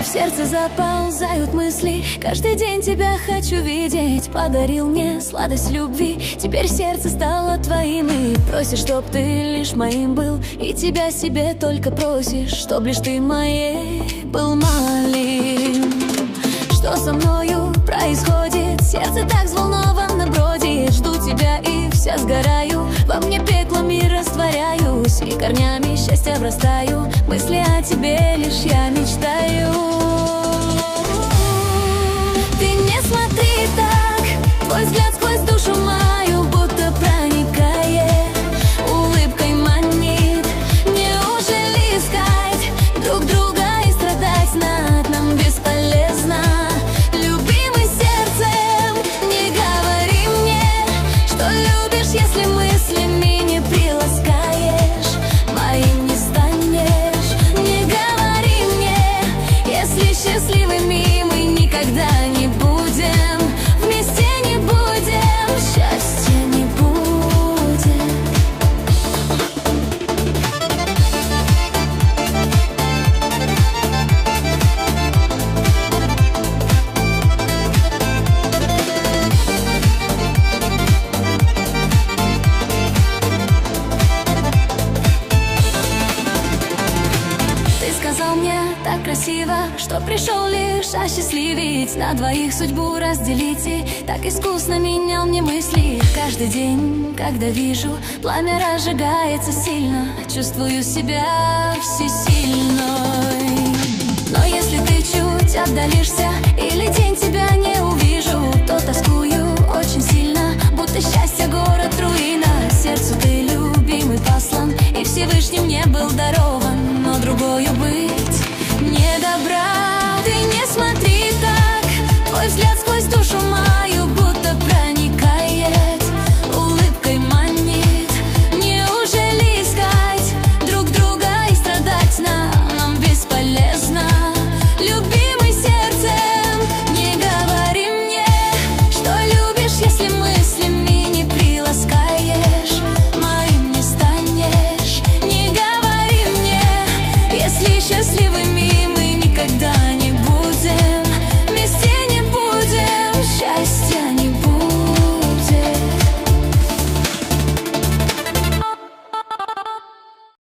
В сердце заползают мысли, каждый день тебя хочу видеть. Подарил мне сладость любви, теперь сердце стало твоим. И просишь, чтоб ты лишь моим был, и тебя себе только просишь, чтоб лишь ты моей был. Малин, что со мною происходит? Сердце так взволнованно бродит. Жду тебя и вся сгораю, во мне пеклами растворяюсь, и корнями счастья врастаю. Мысли о тебе лишь я мечтаю. Ты не смотри так, твой взгляд сквозь душу мою будто проникает, улыбкой манит. Неужели искать друг друга и страдать над нам бесполезно? Любимый сердцем, не говори мне, что любишь, если мыслями не приласкаешь, моим не станешь. Не говори мне, если счастливыми мы никогда не будем, вместе не будем, счастья не будет. Ты сказал мне так красиво, что пришел лишь осчастливить, на двоих судьбу разделить, и так искусно менял мне мысли. Каждый день, когда вижу, пламя разжигается сильно, чувствую себя всесильной. Но если ты чуть отдалишься или день тебя не увижу, то тоскую очень сильно, будто счастье город руина. Сердцу ты, любимый, послан, и Всевышним не был дарован, но другою быть не добра. Ты не смотри так, твой взгляд